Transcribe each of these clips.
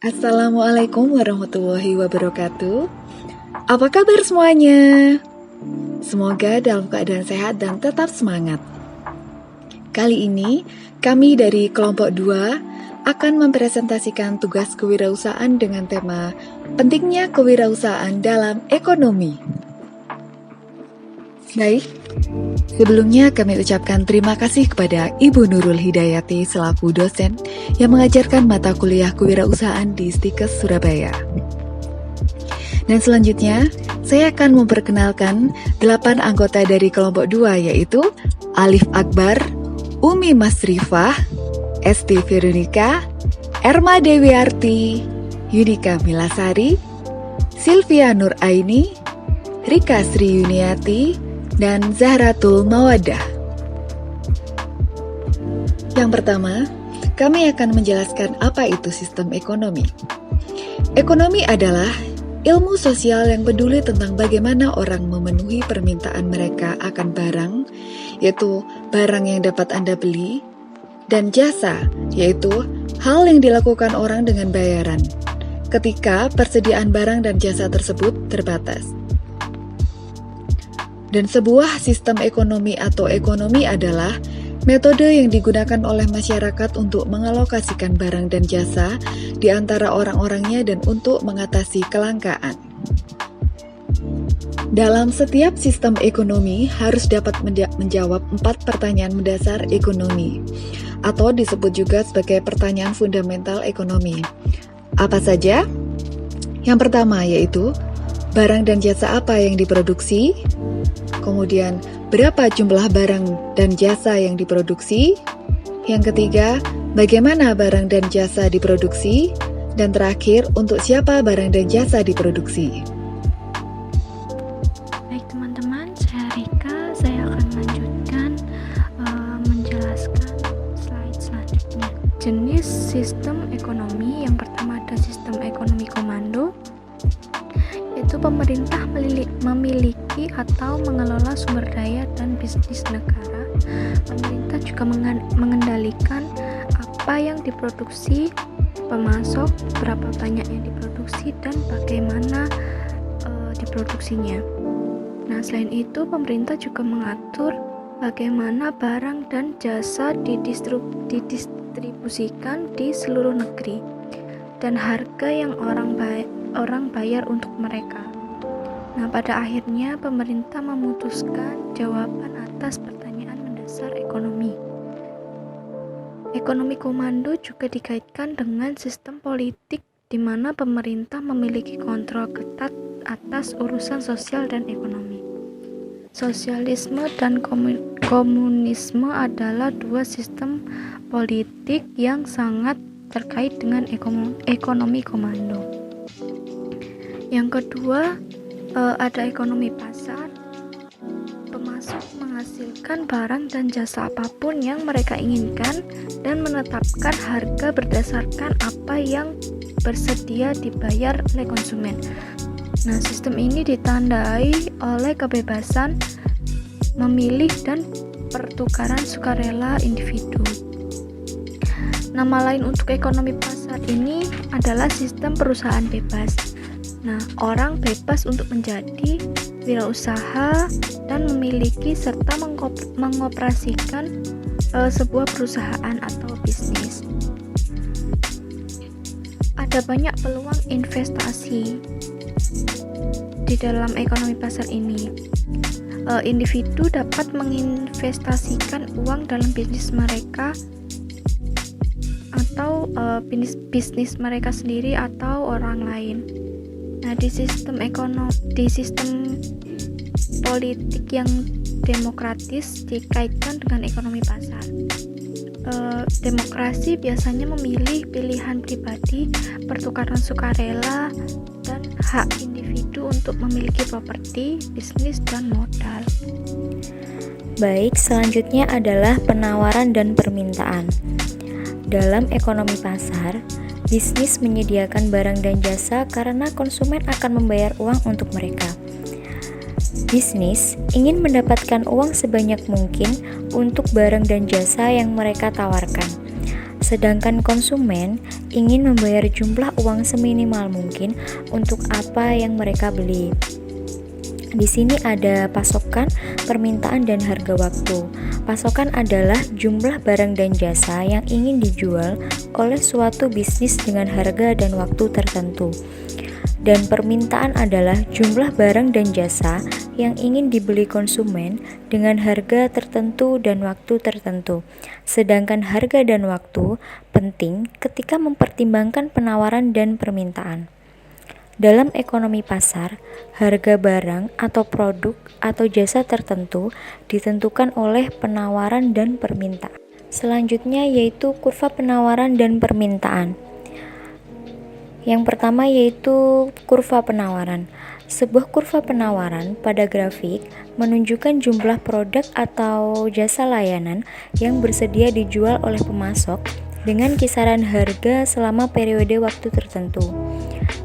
Assalamualaikum warahmatullahi wabarakatuh. Apa kabar semuanya? Semoga dalam keadaan sehat dan tetap semangat. Kali ini, kami dari kelompok 2 akan mempresentasikan tugas kewirausahaan dengan tema pentingnya kewirausahaan dalam ekonomi. Baik, sebelumnya kami ucapkan terima kasih kepada Ibu Nurul Hidayati selaku dosen yang mengajarkan mata kuliah kewirausahaan di Stikes Surabaya. Dan selanjutnya, saya akan memperkenalkan 8 anggota dari kelompok 2 yaitu Alif Akbar, Umi Masrifah, Esti Veronica, Erma Dewiarti, Yudika Milasari, Sylvia Nur Aini, Rika Sri Yuniati, dan Zahratul Mawadah. Yang pertama, kami akan menjelaskan apa itu sistem ekonomi. Ekonomi adalah ilmu sosial yang peduli tentang bagaimana orang memenuhi permintaan mereka akan barang, yaitu barang yang dapat Anda beli, dan jasa, yaitu hal yang dilakukan orang dengan bayaran, ketika persediaan barang dan jasa tersebut terbatas. Dan sebuah sistem ekonomi atau ekonomi adalah metode yang digunakan oleh masyarakat untuk mengalokasikan barang dan jasa di antara orang-orangnya dan untuk mengatasi kelangkaan. Dalam setiap sistem ekonomi harus dapat menjawab 4 pertanyaan mendasar ekonomi, atau disebut juga sebagai pertanyaan fundamental ekonomi. Apa saja? Yang pertama yaitu, barang dan jasa apa yang diproduksi? Kemudian, berapa jumlah barang dan jasa yang diproduksi? Yang ketiga, bagaimana barang dan jasa diproduksi? Dan terakhir, untuk siapa barang dan jasa diproduksi? Baik teman-teman, saya Rika. Saya akan melanjutkan menjelaskan slide selanjutnya. Jenis sistem ekonomi, yang pertama ada sistem ekonomi komando, yaitu pemerintah memiliki atau mengelola sumber daya dan bisnis negara. Pemerintah juga mengendalikan apa yang diproduksi, pemasok, berapa banyak yang diproduksi, dan bagaimana diproduksinya. Nah, selain itu, pemerintah juga mengatur bagaimana barang dan jasa didistribusikan di seluruh negeri dan harga yang orang bayar untuk mereka. Nah, pada akhirnya pemerintah memutuskan jawaban atas pertanyaan mendasar ekonomi. Ekonomi komando juga dikaitkan dengan sistem politik di mana pemerintah memiliki kontrol ketat atas urusan sosial dan ekonomi. Sosialisme dan komunisme adalah dua sistem politik yang sangat terkait dengan ekonomi komando. Yang kedua, ada ekonomi pasar. Pemasok menghasilkan barang dan jasa apapun yang mereka inginkan dan menetapkan harga berdasarkan apa yang bersedia dibayar oleh konsumen. Nah, sistem ini ditandai oleh kebebasan memilih dan pertukaran sukarela individu. Nama lain untuk ekonomi pasar ini adalah sistem perusahaan bebas. Nah, orang bebas untuk menjadi wirausaha dan memiliki serta mengoperasikan sebuah perusahaan atau bisnis. Ada banyak peluang investasi di dalam ekonomi pasar ini. Individu dapat menginvestasikan uang dalam bisnis mereka atau bisnis mereka sendiri atau orang lain. Nah, di sistem politik yang demokratis dikaitkan dengan ekonomi pasar. Demokrasi biasanya memilih pilihan pribadi, pertukaran sukarela, dan hak individu untuk memiliki properti, bisnis, dan modal. Baik, selanjutnya adalah penawaran dan permintaan. Dalam ekonomi pasar, bisnis menyediakan barang dan jasa karena konsumen akan membayar uang untuk mereka. Bisnis ingin mendapatkan uang sebanyak mungkin untuk barang dan jasa yang mereka tawarkan. sedangkan konsumen ingin membayar jumlah uang seminimal mungkin untuk apa yang mereka beli. Di sini ada pasokan, permintaan, dan harga waktu. Pasokan adalah jumlah barang dan jasa yang ingin dijual oleh suatu bisnis dengan harga dan waktu tertentu. Dan permintaan adalah jumlah barang dan jasa yang ingin dibeli konsumen dengan harga tertentu dan waktu tertentu. Sedangkan harga dan waktu penting ketika mempertimbangkan penawaran dan permintaan. Dalam ekonomi pasar, harga barang atau produk atau jasa tertentu ditentukan oleh penawaran dan permintaan. Selanjutnya yaitu kurva penawaran dan permintaan. Yang pertama yaitu kurva penawaran. Sebuah kurva penawaran pada grafik menunjukkan jumlah produk atau jasa layanan yang bersedia dijual oleh pemasok dengan kisaran harga selama periode waktu tertentu.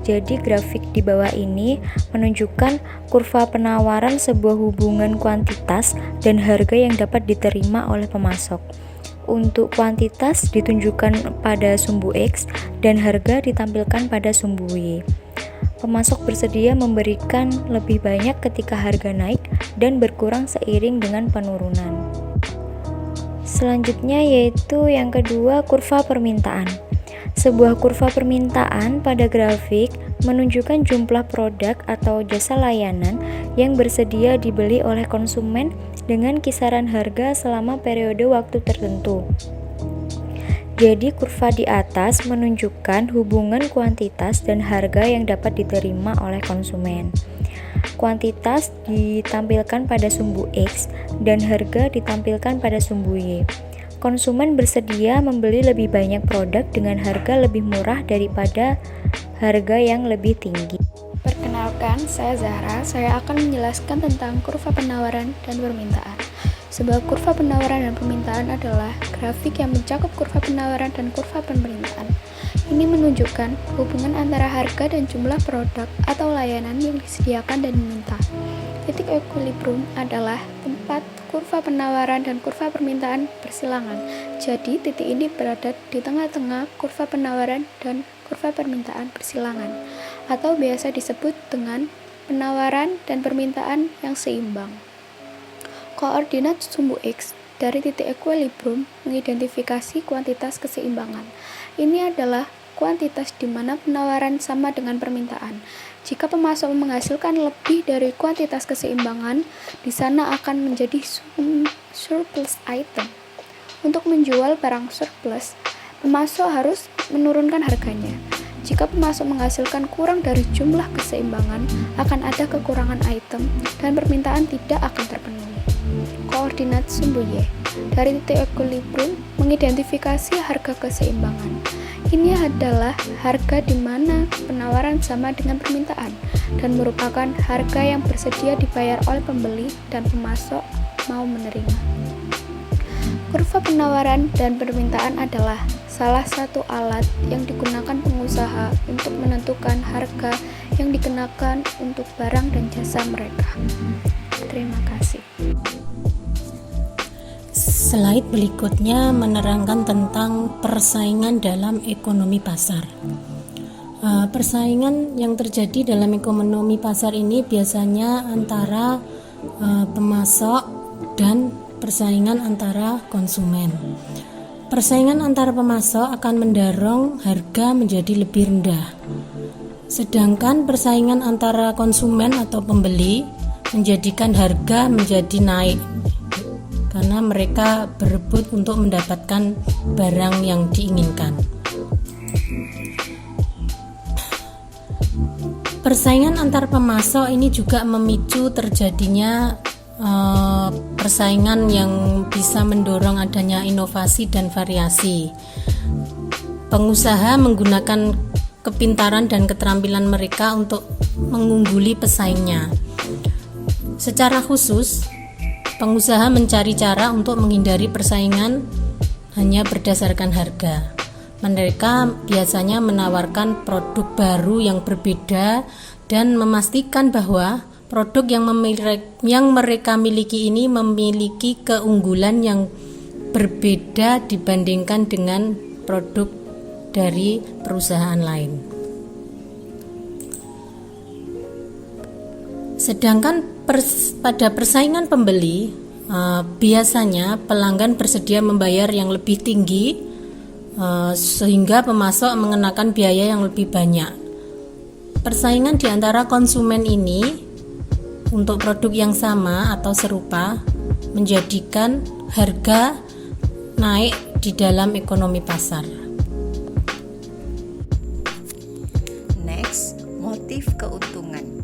Jadi grafik di bawah ini menunjukkan kurva penawaran sebuah hubungan kuantitas dan harga yang dapat diterima oleh pemasok. Untuk kuantitas ditunjukkan pada sumbu X dan harga ditampilkan pada sumbu Y. Pemasok bersedia memberikan lebih banyak ketika harga naik dan berkurang seiring dengan penurunan. Selanjutnya yaitu yang kedua, kurva permintaan. Sebuah kurva permintaan pada grafik menunjukkan jumlah produk atau jasa layanan yang bersedia dibeli oleh konsumen dengan kisaran harga selama periode waktu tertentu. Jadi kurva di atas menunjukkan hubungan kuantitas dan harga yang dapat diterima oleh konsumen. Kuantitas ditampilkan pada sumbu X dan harga ditampilkan pada sumbu Y. Konsumen bersedia membeli lebih banyak produk dengan harga lebih murah daripada harga yang lebih tinggi. Perkenalkan, saya Zahra. Saya akan menjelaskan tentang kurva penawaran dan permintaan. Sebuah kurva penawaran dan permintaan adalah grafik yang mencakup kurva penawaran dan kurva permintaan. Ini menunjukkan hubungan antara harga dan jumlah produk atau layanan yang disediakan dan diminta. Titik equilibrium adalah tempat kurva penawaran dan kurva permintaan bersilangan. Jadi, titik ini berada di tengah-tengah kurva penawaran dan kurva permintaan bersilangan, atau biasa disebut dengan penawaran dan permintaan yang seimbang. Koordinat sumbu X dari titik equilibrium mengidentifikasi kuantitas keseimbangan. Ini adalah kuantitas di mana penawaran sama dengan permintaan. Jika pemasok menghasilkan lebih dari kuantitas keseimbangan, di sana akan menjadi surplus item. Untuk menjual barang surplus, pemasok harus menurunkan harganya. Jika pemasok menghasilkan kurang dari jumlah keseimbangan, akan ada kekurangan item dan permintaan tidak akan terpenuhi. Koordinat sumbu Y dari titik equilibrium mengidentifikasi harga keseimbangan. Ini adalah harga di mana penawaran sama dengan permintaan dan merupakan harga yang bersedia dibayar oleh pembeli dan pemasok mau menerima. Kurva penawaran dan permintaan adalah salah satu alat yang digunakan pengusaha untuk menentukan harga yang dikenakan untuk barang dan jasa mereka. Terima kasih. Slide berikutnya menerangkan tentang persaingan dalam ekonomi pasar. Persaingan yang terjadi dalam ekonomi pasar ini biasanya antara pemasok dan persaingan antara konsumen. Persaingan antara pemasok akan mendorong harga menjadi lebih rendah. Sedangkan persaingan antara konsumen atau pembeli menjadikan harga menjadi naik, karena mereka berebut untuk mendapatkan barang yang diinginkan. Persaingan antar pemasok ini juga memicu terjadinya persaingan yang bisa mendorong adanya inovasi dan variasi. Pengusaha menggunakan kepintaran dan keterampilan mereka untuk mengungguli pesaingnya. Secara khusus, pengusaha mencari cara untuk menghindari persaingan hanya berdasarkan harga. Mereka biasanya menawarkan produk baru yang berbeda dan memastikan bahwa produk yang mereka miliki ini memiliki keunggulan yang berbeda dibandingkan dengan produk dari perusahaan lain. Sedangkan pada persaingan pembeli, biasanya pelanggan bersedia membayar yang lebih tinggi, sehingga pemasok mengenakan biaya yang lebih banyak. Persaingan di antara konsumen ini untuk produk yang sama atau serupa menjadikan harga naik di dalam ekonomi pasar. Next, motif keuntungan.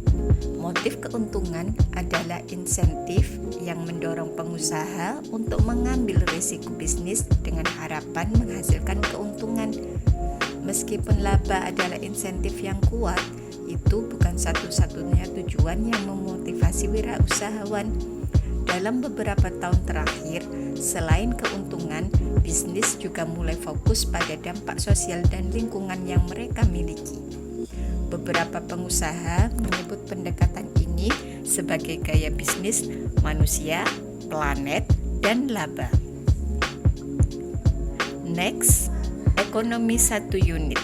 Motif keuntungan adalah insentif yang mendorong pengusaha untuk mengambil risiko bisnis dengan harapan menghasilkan keuntungan. Meskipun laba adalah insentif yang kuat, itu bukan satu-satunya tujuan yang memotivasi wirausahawan. Dalam beberapa tahun terakhir, selain keuntungan, bisnis juga mulai fokus pada dampak sosial dan lingkungan yang mereka miliki. Beberapa pengusaha menyebut pendekatan ini sebagai gaya bisnis manusia, planet, dan laba. Next, ekonomi satu unit.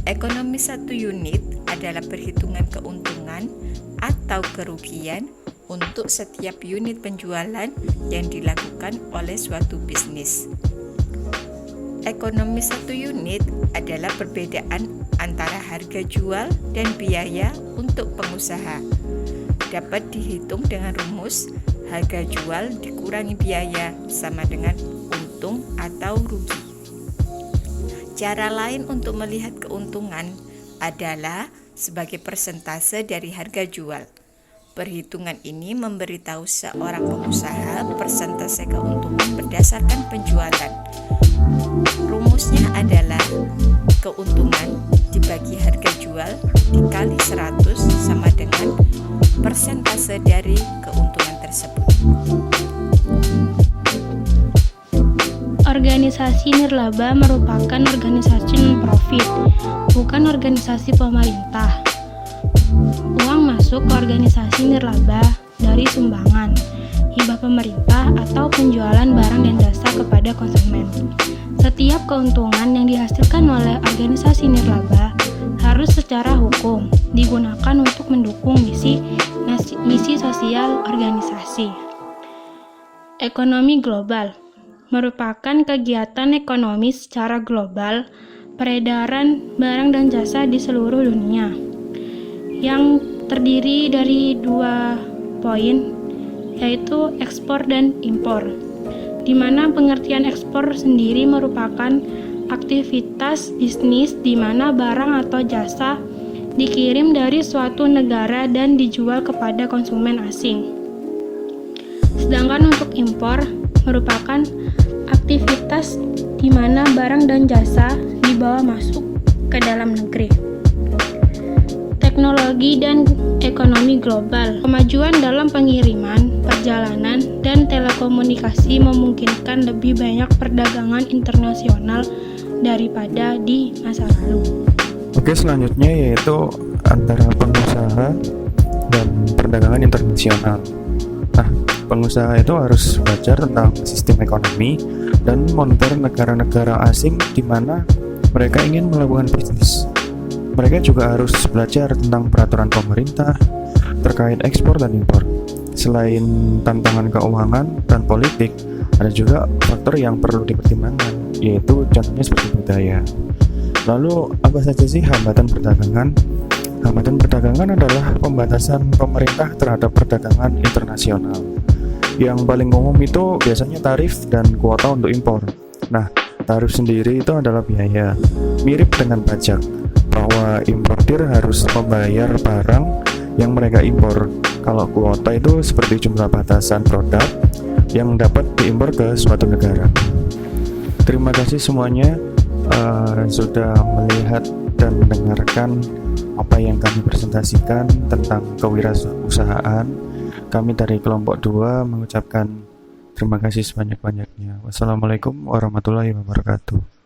Ekonomi satu unit adalah perhitungan keuntungan atau kerugian untuk setiap unit penjualan yang dilakukan oleh suatu bisnis. Ekonomi satu unit adalah perbedaan antara harga jual dan biaya untuk pengusaha. Dapat dihitung dengan rumus harga jual dikurangi biaya sama dengan untung atau rugi. Cara lain untuk melihat keuntungan adalah sebagai persentase dari harga jual. Perhitungan ini memberitahu seorang pengusaha persentase keuntungan berdasarkan penjualan. Rumusnya adalah keuntungan dibagi harga jual dikali 100 sama dengan persentase dari keuntungan tersebut. Organisasi nirlaba merupakan organisasi non-profit, bukan organisasi pemerintah. Uang masuk ke organisasi nirlaba dari sumbangan, hibah pemerintah, atau penjualan barang dan jasa kepada konsumen. Setiap keuntungan yang dihasilkan oleh organisasi nirlaba harus secara hukum digunakan untuk mendukung misi sosial organisasi. Ekonomi global merupakan kegiatan ekonomi secara global, peredaran barang dan jasa di seluruh dunia, yang terdiri dari 2 poin, yaitu ekspor dan impor, di mana pengertian ekspor sendiri merupakan aktivitas bisnis di mana barang atau jasa dikirim dari suatu negara dan dijual kepada konsumen asing. Sedangkan untuk impor merupakan aktivitas di mana barang dan jasa dibawa masuk ke dalam negeri. Teknologi dan ekonomi global. Kemajuan dalam pengiriman, perjalanan, dan telekomunikasi memungkinkan lebih banyak perdagangan internasional daripada di masa lalu. Oke, selanjutnya yaitu antara pengusaha dan perdagangan internasional. Nah, pengusaha itu harus belajar tentang sistem ekonomi dan moneter negara-negara asing di mana mereka ingin melakukan bisnis. Mereka juga harus belajar tentang peraturan pemerintah terkait ekspor dan impor. Selain tantangan keuangan dan politik, ada juga faktor yang perlu dipertimbangkan, yaitu contohnya seperti budaya. Lalu, apa saja sih hambatan perdagangan? Hambatan perdagangan adalah pembatasan pemerintah terhadap perdagangan internasional. Yang paling umum itu biasanya tarif dan kuota untuk impor. Nah, tarif sendiri itu adalah biaya, mirip dengan pajak, bahwa importir harus membayar barang yang mereka impor. Kalau kuota itu seperti jumlah batasan produk yang dapat diimpor ke suatu negara. Terima kasih semuanya sudah melihat dan mendengarkan apa yang kami presentasikan tentang kewirausahaan. Kami dari kelompok 2 mengucapkan terima kasih sebanyak-banyaknya. Wassalamualaikum warahmatullahi wabarakatuh.